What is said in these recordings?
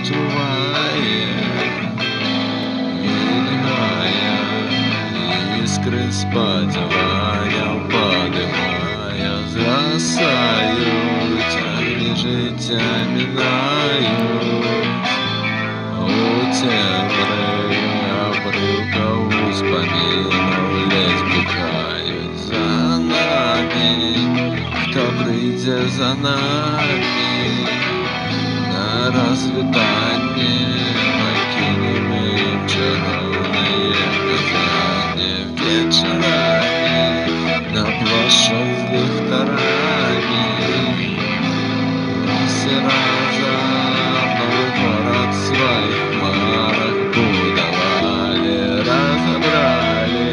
твоя, мелькая, искры спадывая, подымая, взрастают, они життя минают. У темры обрывка успоминов ледь блукают за нами. Кто прийде за нами на развитание, покинем им чаровные казани вечерами на площадь с ліхтарами. Все разом новый город в своих хмарах будовали, разобрали,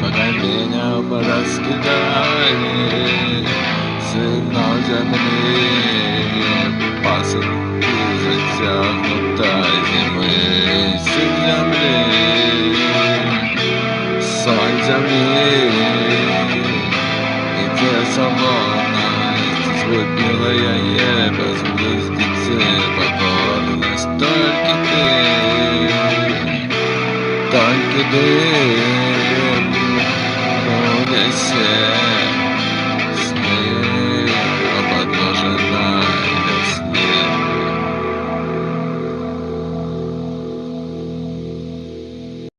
по каменям раскидали. Сигнал земли, пасынки затягнутой зимы. Сын земли, соль земли, где свободность, звук милая ебес, близнецы, покорность. Только дым, но не все.